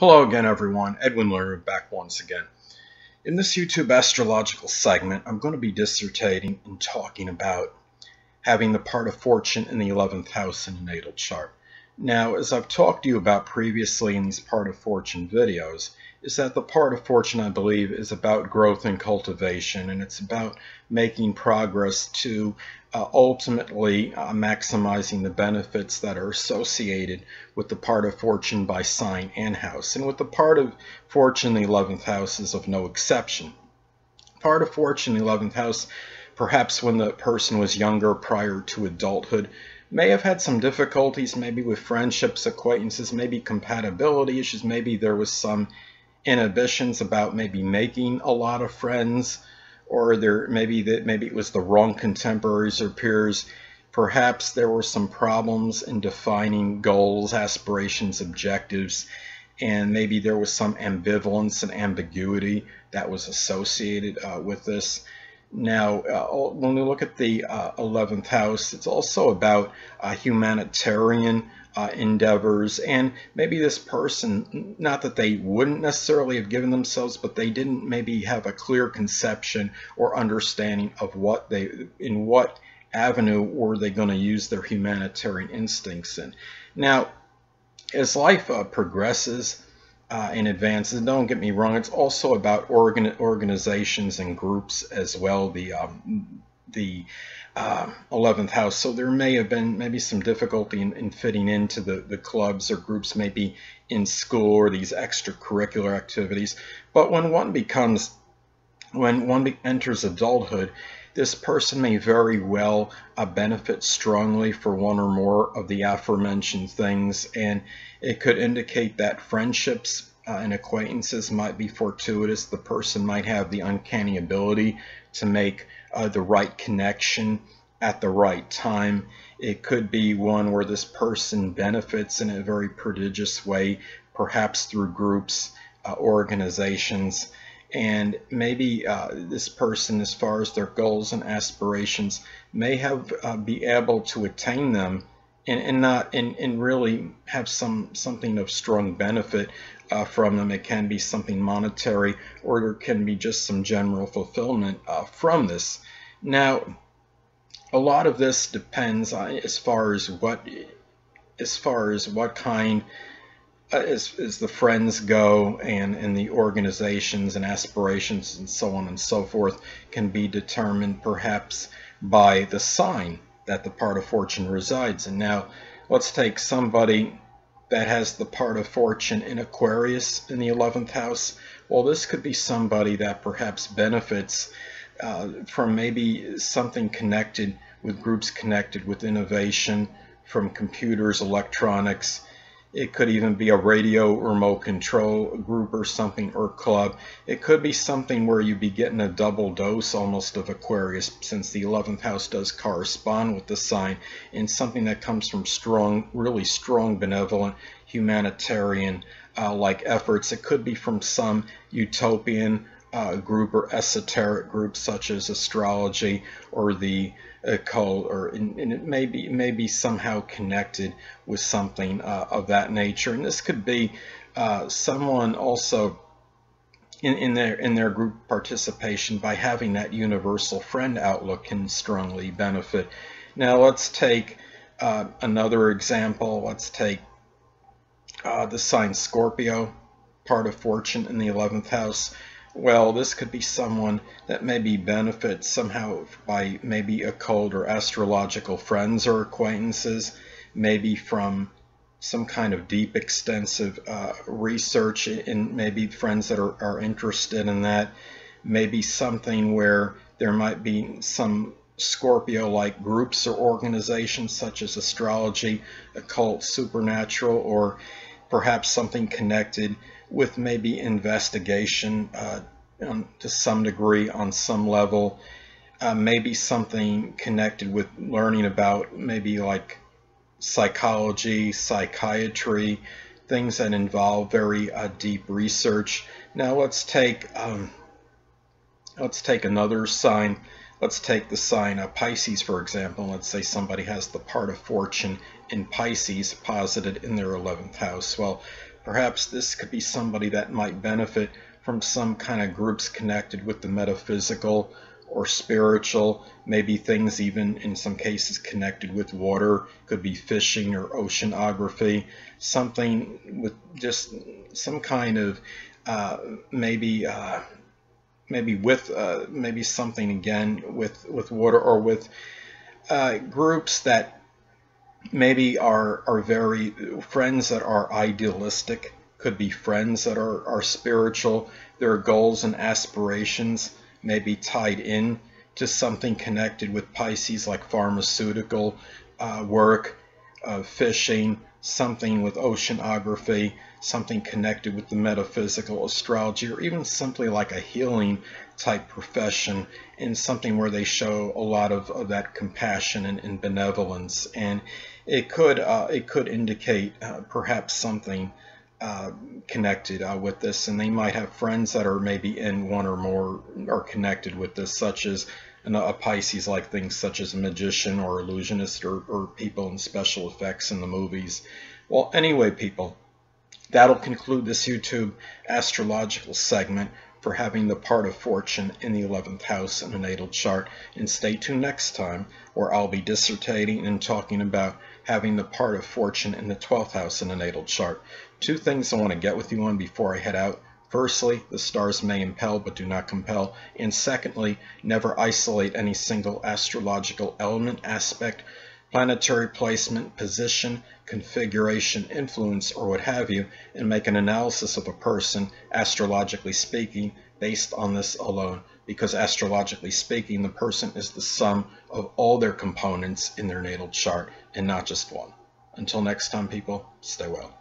Hello again, everyone. Edwin Learnard back once again. In this YouTube astrological segment, I'm going to be dissertating and talking about having the part of fortune in the 11th house in a natal chart. Now, as I've talked to you about previously in these part of fortune videos, is that the part of fortune, I believe, is about growth and cultivation, and it's about making progress to ultimately maximizing the benefits that are associated with the part of fortune by sign and house. And with the part of fortune, the 11th house is of no exception. Part of fortune, the 11th house, perhaps when the person was younger prior to adulthood, may have had some difficulties, maybe with friendships, acquaintances, maybe compatibility issues, maybe there was some inhibitions about maybe making a lot of friends, or maybe it was the wrong contemporaries or peers. Perhaps there were some problems in defining goals, aspirations, objectives, and maybe there was some ambivalence and ambiguity that was associated with this. Now, when we look at the 11th house, it's also about humanitarian endeavors, and maybe this person, not that they wouldn't necessarily have given themselves, but they didn't maybe have a clear conception or understanding of in what avenue were they going to use their humanitarian instincts in. Now, as life progresses and advances, don't get me wrong, it's also about organizations and groups as well, the 11th house. So there may have been maybe some difficulty in fitting into the clubs or groups, maybe in school or these extracurricular activities. But when one enters adulthood, this person may very well benefit strongly for one or more of the aforementioned things, and it could indicate that friendships and acquaintances might be fortuitous. The person might have the uncanny ability to make the right connection at the right time. It could be one where this person benefits in a very prodigious way, perhaps through groups, organizations, and maybe this person, as far as their goals and aspirations, may be able to attain them and really have something of strong benefit from them. It can be something monetary, or there can be just some general fulfillment from this. Now, a lot of this depends on as far as what kind as the friends go, and the organizations and aspirations and so on and so forth can be determined perhaps by the sign that the part of fortune resides in. Now, let's take somebody that has the part of fortune in Aquarius in the 11th house. Well, this could be somebody that perhaps benefits from maybe something connected with groups connected with innovation, from computers, electronics. It could even be a radio remote control group or something, or club. It could be something where you'd be getting a double dose almost of Aquarius, since the 11th house does correspond with the sign, and something that comes from really strong, benevolent, humanitarian like efforts. It could be from some utopian group or esoteric group such as astrology or the occult, and it may be somehow connected with something of that nature. And this could be someone also in their group participation, by having that universal friend outlook, can strongly benefit. Now, let's take another example. Let's take the sign Scorpio, part of fortune in the 11th house. Well, this could be someone that maybe benefits somehow by maybe occult or astrological friends or acquaintances, maybe from some kind of deep, extensive research, and maybe friends that are interested in that. Maybe something where there might be some Scorpio-like groups or organizations such as astrology, occult, supernatural, or perhaps something connected with maybe investigation to some degree, on some level. Maybe something connected with learning about maybe like psychology, psychiatry, things that involve very deep research. Now, let's take another sign. Let's take the sign of Pisces, for example. Let's say somebody has the part of fortune in Pisces posited in their 11th house. Well, Perhaps this could be somebody that might benefit from some kind of groups connected with the metaphysical or spiritual, maybe things even in some cases connected with water, could be fishing or oceanography, something with just some kind of maybe something again with water, or with groups that maybe are very friends that are idealistic, could be friends that are spiritual, their goals and aspirations may be tied in to something connected with Pisces, like pharmaceutical work, fishing, something with oceanography, something connected with the metaphysical, astrology, or even simply like a healing type profession, and something where they show a lot of that compassion and benevolence. And it could indicate perhaps something connected with this, and they might have friends that are maybe in one or more are connected with this, such as a Pisces, like things such as a magician or illusionist, or people in special effects in the movies. Well, anyway, people, that'll conclude this YouTube astrological segment for having the part of fortune in the 11th house in a natal chart. And stay tuned next time, where I'll be dissertating and talking about having the part of fortune in the 12th house in a natal chart. Two things I want to get with you on before I head out. Firstly, the stars may impel but do not compel. And secondly, never isolate any single astrological element, aspect, planetary placement, position, configuration, influence, or what have you, and make an analysis of a person, astrologically speaking, based on this alone. Because astrologically speaking, the person is the sum of all their components in their natal chart, and not just one. Until next time, people, stay well.